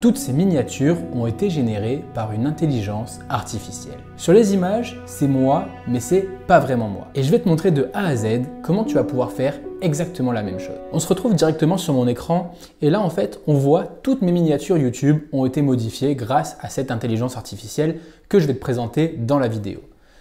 Toutes ces miniatures ont été générées par une intelligence artificielle. Sur les images, c'est moi, mais c'est pas vraiment moi. Et je vais te montrer de A à Z comment tu vas pouvoir faire exactement la même chose. On se retrouve directement sur mon écran et là en fait, on voit toutes mes miniatures YouTube ont été modifiées grâce à cette intelligence artificielle que je vais te présenter dans la vidéo.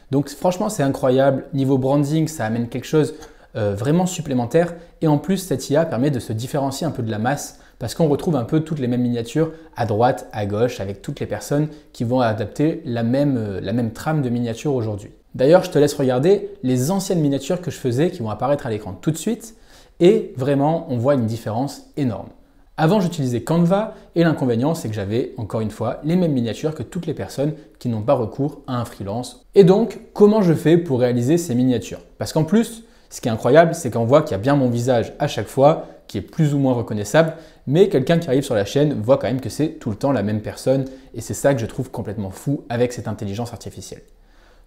Donc franchement, c'est incroyable. Niveau branding, ça amène quelque chose vraiment supplémentaire et en plus, cette IA permet de se différencier un peu de la masse parce qu'on retrouve un peu toutes les mêmes miniatures à droite, à gauche, avec toutes les personnes qui vont adapter la même trame de miniature aujourd'hui. D'ailleurs, je te laisse regarder les anciennes miniatures que je faisais qui vont apparaître à l'écran tout de suite et vraiment, on voit une différence énorme. Avant, j'utilisais Canva et l'inconvénient, c'est que j'avais, encore une fois, les mêmes miniatures que toutes les personnes qui n'ont pas recours à un freelance. Et donc, comment je fais pour réaliser ces miniatures? Parce qu'en plus, ce qui est incroyable, c'est qu'on voit qu'il y a bien mon visage à chaque fois, qui est plus ou moins reconnaissable, mais quelqu'un qui arrive sur la chaîne voit quand même que c'est tout le temps la même personne et c'est ça que je trouve complètement fou avec cette intelligence artificielle.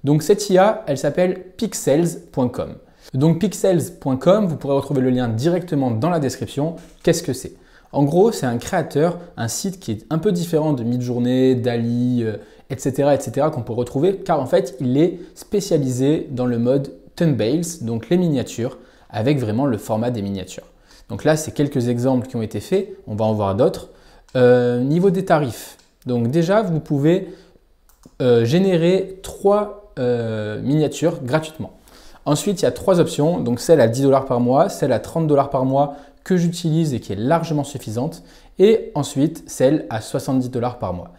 Donc cette IA, elle s'appelle pixels.com. Donc pixels.com, vous pourrez retrouver le lien directement dans la description. Qu'est-ce que c'est? En gros, c'est un créateur, un site qui est un peu différent de Midjourney, Dall-E, etc. qu'on peut retrouver car en fait, il est spécialisé dans le mode thumbnails, donc les miniatures, avec vraiment le format des miniatures. Donc là, c'est quelques exemples qui ont été faits. On va en voir d'autres. Niveau des tarifs. Donc déjà, vous pouvez générer 3 miniatures gratuitement. Ensuite, il y a 3 options. Donc celle à 10 $ par mois, celle à 30 $ par mois que j'utilise et qui est largement suffisante. Et ensuite, celle à 70 $ par mois.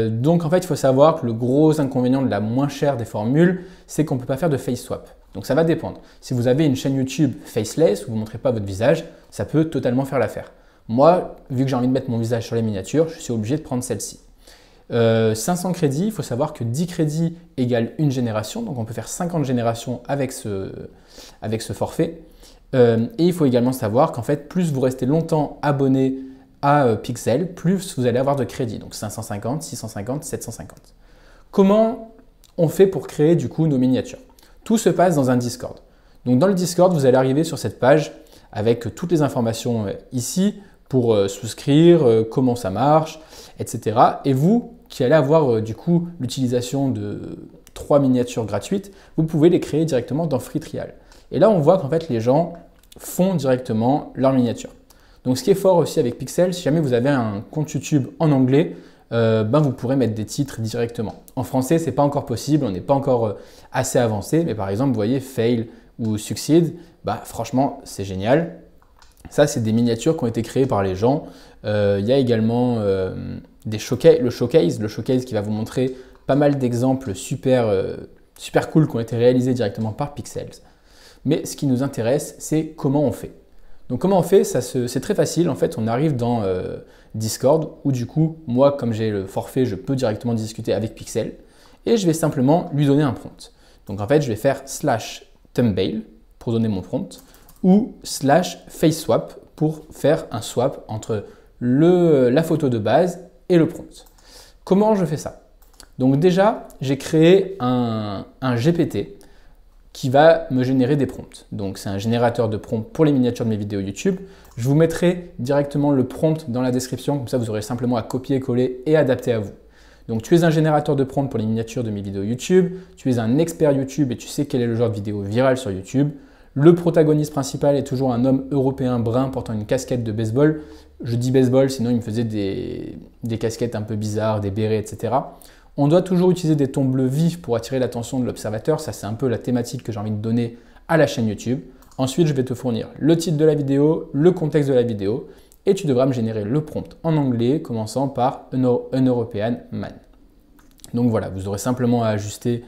Donc en fait, il faut savoir que le gros inconvénient de la moins chère des formules, c'est qu'on ne peut pas faire de face swap. Donc ça va dépendre. Si vous avez une chaîne YouTube faceless où vous ne montrez pas votre visage, ça peut totalement faire l'affaire. Moi, vu que j'ai envie de mettre mon visage sur les miniatures, je suis obligé de prendre celle-ci. 500 crédits, il faut savoir que 10 crédits égale une génération, donc on peut faire 50 générations avec ce forfait. Et il faut également savoir qu'en fait, plus vous restez longtemps abonné à Pixel, plus vous allez avoir de crédits, donc 550, 650, 750. Comment on fait pour créer du coup nos miniatures? Tout se passe dans un Discord. Donc dans le Discord, vous allez arriver sur cette page avec toutes les informations ici pour souscrire, comment ça marche, etc. Et vous, qui allez avoir du coup l'utilisation de 3 miniatures gratuites, vous pouvez les créer directement dans Free Trial. Et là, on voit qu'en fait, les gens font directement leurs miniatures. Donc ce qui est fort aussi avec Pixel, si jamais vous avez un compte YouTube en anglais, vous pourrez mettre des titres directement. En français, ce n'est pas encore possible, on n'est pas encore assez avancé, mais par exemple, vous voyez Fail ou Succeed, franchement, c'est génial. Ça, c'est des miniatures qui ont été créées par les gens. Il y a également le showcase qui va vous montrer pas mal d'exemples super cool qui ont été réalisés directement par Pixels. Mais ce qui nous intéresse, c'est comment on fait. Donc comment on fait? C'est très facile. En fait, on arrive dans Discord où du coup, moi, comme j'ai le forfait, je peux directement discuter avec Pixel et je vais simplement lui donner un prompt. Donc en fait, je vais faire /thumbnail pour donner mon prompt ou /faceswap pour faire un swap entre la photo de base et le prompt. Comment je fais ça? Donc déjà, j'ai créé un GPT qui va me générer des prompts. Donc c'est un générateur de prompts pour les miniatures de mes vidéos YouTube. Je vous mettrai directement le prompt dans la description, comme ça vous aurez simplement à copier-coller et adapter à vous. Donc tu es un générateur de prompts pour les miniatures de mes vidéos YouTube, tu es un expert YouTube et tu sais quel est le genre de vidéo virale sur YouTube. Le protagoniste principal est toujours un homme européen brun portant une casquette de baseball. Je dis baseball, sinon il me faisait des casquettes un peu bizarres, des bérets, etc. On doit toujours utiliser des tons bleus vifs pour attirer l'attention de l'observateur. Ça, c'est un peu la thématique que j'ai envie de donner à la chaîne YouTube. Ensuite, je vais te fournir le titre de la vidéo, le contexte de la vidéo et tu devras me générer le prompt en anglais, commençant par un European man. Donc voilà, vous aurez simplement à ajuster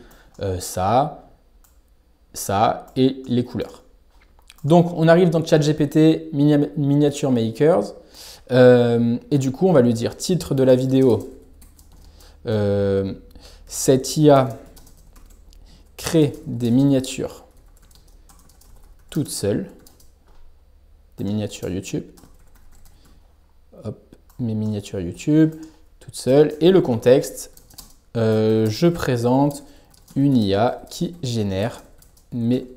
ça et les couleurs. Donc, on arrive dans ChatGPT Miniature Makers et du coup, on va lui dire titre de la vidéo. Cette IA crée des miniatures toutes seules, des miniatures YouTube. Hop, mes miniatures YouTube toutes seules. Et le contexte, je présente une IA qui génère mes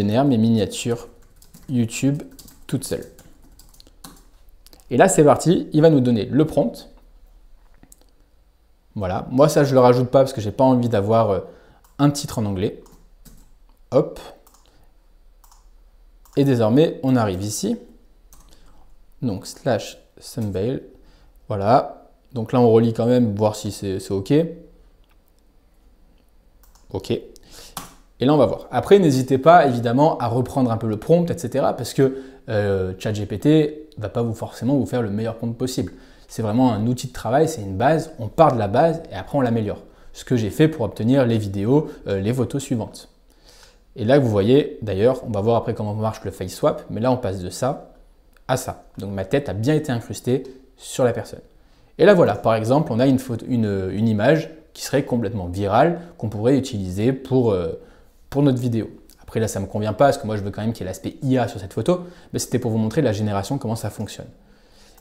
miniatures YouTube toutes seules. Et là, c'est parti, il va nous donner le prompt. Voilà, moi ça je ne le rajoute pas parce que j'ai pas envie d'avoir un titre en anglais. Hop. Et désormais, on arrive ici. Donc slash thumbnail. Voilà. Donc là, on relit quand même, voir si c'est OK. OK. Et là, on va voir. Après, n'hésitez pas évidemment à reprendre un peu le prompt, etc. Parce que ChatGPT ne va pas forcément vous faire le meilleur prompt possible. C'est vraiment un outil de travail, c'est une base. On part de la base et après, on l'améliore. Ce que j'ai fait pour obtenir les vidéos, les photos suivantes. Et là, vous voyez, d'ailleurs, on va voir après comment marche le face swap. Mais là, on passe de ça à ça. Donc, ma tête a bien été incrustée sur la personne. Et là, voilà, par exemple, on a une image qui serait complètement virale, qu'on pourrait utiliser pour notre vidéo. Après, là, ça ne me convient pas, parce que moi, je veux quand même qu'il y ait l'aspect IA sur cette photo, mais c'était pour vous montrer la génération, comment ça fonctionne.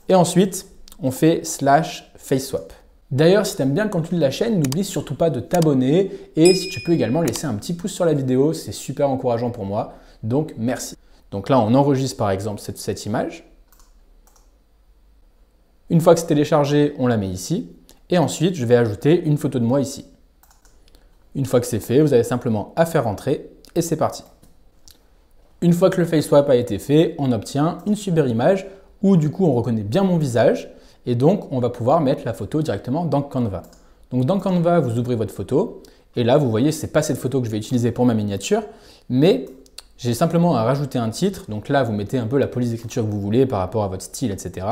Et ensuite, on fait slash face swap. D'ailleurs, si tu aimes bien le contenu de la chaîne, n'oublie surtout pas de t'abonner, et si tu peux également laisser un petit pouce sur la vidéo, c'est super encourageant pour moi, donc merci. Donc là, on enregistre par exemple cette image. Une fois que c'est téléchargé, on la met ici. Et ensuite, je vais ajouter une photo de moi ici. Une fois que c'est fait, vous avez simplement à faire rentrer et c'est parti. Une fois que le face swap a été fait, on obtient une super image où du coup on reconnaît bien mon visage et donc on va pouvoir mettre la photo directement dans Canva. Donc dans Canva, vous ouvrez votre photo et là vous voyez, ce n'est pas cette photo que je vais utiliser pour ma miniature, mais j'ai simplement à rajouter un titre. Donc là, vous mettez un peu la police d'écriture que vous voulez par rapport à votre style, etc.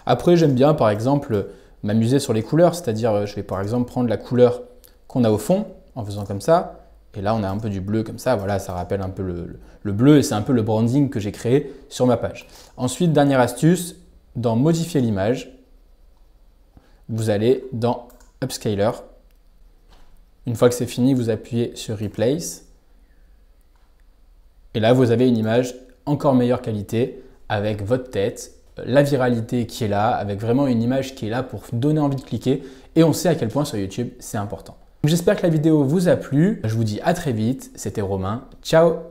Après, j'aime bien par exemple m'amuser sur les couleurs, c'est-à-dire je vais par exemple prendre la couleur qu'on a au fond en faisant comme ça. Et là, on a un peu du bleu comme ça. Voilà, ça rappelle un peu le bleu et c'est un peu le branding que j'ai créé sur ma page. Ensuite, dernière astuce, dans modifier l'image, vous allez dans Upscaler. Une fois que c'est fini, vous appuyez sur Replace. Et là, vous avez une image encore meilleure qualité avec votre tête, la viralité qui est là, avec vraiment une image qui est là pour donner envie de cliquer. Et on sait à quel point sur YouTube, c'est important. J'espère que la vidéo vous a plu. Je vous dis à très vite. C'était Romain. Ciao!